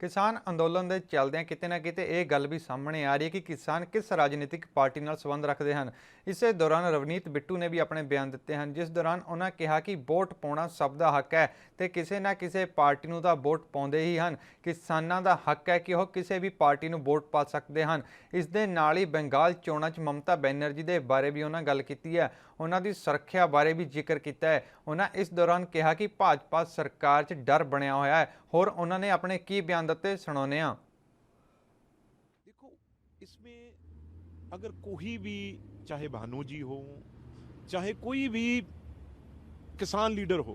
किसान अंदोलन ਦੇ ਚੱਲਦਿਆਂ ਕਿਤੇ ਨਾ ਕਿਤੇ ਇਹ ਗੱਲ ਵੀ ਸਾਹਮਣੇ ਆ ਰਹੀ ਹੈ ਕਿ ਕਿਸਾਨ ਕਿਸ ਰਾਜਨੀਤਿਕ ਪਾਰਟੀ ਨਾਲ ਸੰਬੰਧ ਰੱਖਦੇ ਹਨ। ਇਸੇ ਦੌਰਾਨ ਰਵਨੀਤ ਬਿੱਟੂ ਨੇ ਵੀ ਆਪਣੇ ਬਿਆਨ ਦਿੱਤੇ ਹਨ, ਜਿਸ ਦੌਰਾਨ ਉਹਨਾਂ ਕਿਹਾ ਕਿ ਵੋਟ ਪਾਉਣਾ ਸਭ ਦਾ ਹੱਕ ਹੈ ਤੇ ਕਿਸੇ ਨਾ ਕਿਸੇ ਪਾਰਟੀ ਨੂੰ ਤਾਂ ਵੋਟ ਪਾਉਂਦੇ ਹੀ ਹਨ। ਕਿਸਾਨਾਂ ਦਾ ਹੱਕ ਹੈ ਕਿ ਉਹ ਕਿਸੇ ਵੀ ਪਾਰਟੀ ਨੂੰ ਵੋਟ ਪਾ ਸਕਦੇ ਹਨ। ਇਸ ਦੇ ਨਾਲ ਹੀ ਬੰਗਾਲ ਚੋਣਾਂ 'ਚ ਮਮਤਾ ਬੈਨਰਜੀ ਦੇ ਬਾਰੇ ਵੀ ਉਹਨਾਂ ਗੱਲ ਕੀਤੀ ਹੈ, ਉਹਨਾਂ ਦੀ ਸੁਰੱਖਿਆ ਬਾਰੇ ਵੀ ਜ਼ਿਕਰ ਕੀਤਾ है। उन्होंने इस दौरान कहा कि भाजपा सरकार च डर बनया होया है। होर उन्होंने अपने की बयान दिते सुनाने आ। देखो, इसमें अगर कोई भी, चाहे भानु जी हो, चाहे कोई भी किसान लीडर हो,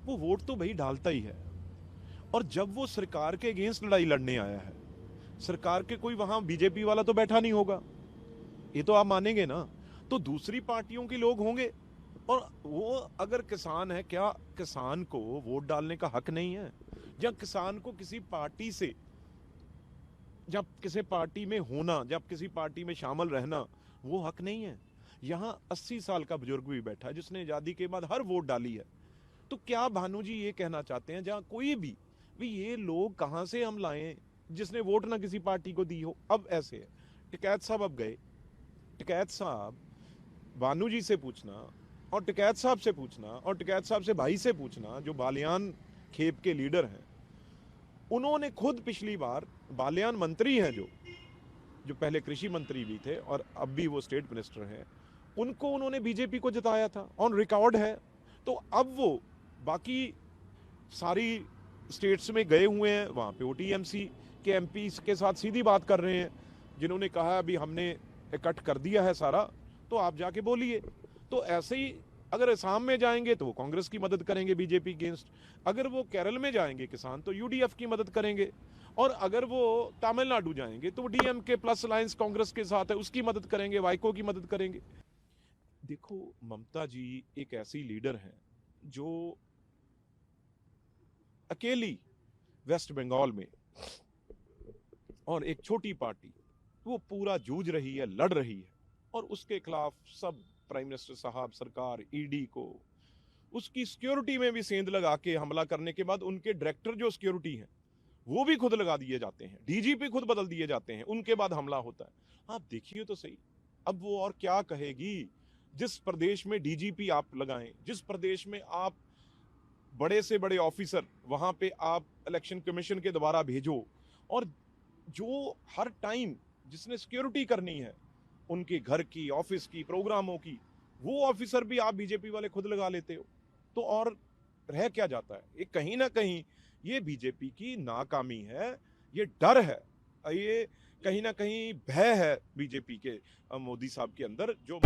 वो वोट तो भाई डालता ही है। और जब वो सरकार के अगेंस्ट लड़ाई लड़ने आया है, सरकार के कोई वहां बीजेपी वाला तो बैठा नहीं होगा, ये तो आप मानेंगे ना। तो दूसरी पार्टियों के लोग होंगे, और वो अगर किसान है, क्या किसान को वोट डालने का हक नहीं है? या किसान को किसी पार्टी से, जब किसी पार्टी में होना, जब किसी पार्टी में शामिल रहना, वो हक नहीं है? यहां 80 साल का बुजुर्ग भी बैठा है जिसने आजादी के बाद हर वोट डाली है। तो क्या भानु जी ये कहना चाहते हैं, जहां कोई भी ये लोग कहां से हम लाए जिसने वोट ना किसी पार्टी को दी हो? अब ऐसे है, टिकैत साहब अब गए, टिकैत साहब भानु जी से पूछना और टिकैत साहब से पूछना और टिकैत साहब से भाई से पूछना, जो बालियान खेप के लीडर हैं, उन्होंने खुद पिछली बार, बालियान मंत्री हैं जो पहले कृषि मंत्री भी थे और अब भी वो स्टेट मिनिस्टर हैं, उनको उन्होंने बीजेपी को जिताया था, ऑन रिकॉर्ड है। तो अब वो बाकी सारी स्टेट्स में गए हुए हैं, वहां पे ओटीएमसी के एमपी के साथ सीधी बात कर रहे हैं, जिन्होंने कहा अभी हमने इकट्ठ कर दिया है सारा, तो आप जाके बोलिए। तो ऐसे ही अगर असम में जाएंगे तो वो कांग्रेस की मदद करेंगे बीजेपी अगेंस्ट, अगर वो केरल में जाएंगे किसान तो यूडीएफ की मदद करेंगे, और अगर वो तमिलनाडु जाएंगे तो वो डीएमके प्लस अलायंस कांग्रेस के साथ है, उसकी मदद करेंगे, वाइको की मदद करेंगे। देखो, ममता जी एक ऐसी लीडर है जो अकेली वेस्ट बंगाल में, और एक छोटी पार्टी, वो पूरा जूझ रही है, लड़ रही है, और उसके खिलाफ सब प्राइम मिनिस्टर साहब, सरकार, ईडी को उसकी सिक्योरिटी में भी सेंध लगा के हमला करने के बाद उनके डायरेक्टर जो सिक्योरिटी हैं वो भी खुद लगा दिए जाते हैं, डीजीपी खुद बदल दिए जाते हैं, उनके बाद हमला होता है। आप देखिए तो सही, अब वो और क्या कहेगी? जिस प्रदेश में डीजीपी आप लगाएं, जिस प्रदेश में आप बड़े से बड़े ऑफिसर वहां पे आप इलेक्शन कमीशन के द्वारा भेजो, और जो हर टाइम जिसने सिक्योरिटी करनी है उनके घर की, ऑफिस की, प्रोग्रामों की, वो ऑफिसर भी आप बीजेपी वाले खुद लगा लेते हो, तो और रह क्या जाता है? ये कहीं ना कहीं ये बीजेपी की नाकामी है, ये डर है, ये कहीं ना कहीं भय है बीजेपी के, मोदी साहब के अंदर जो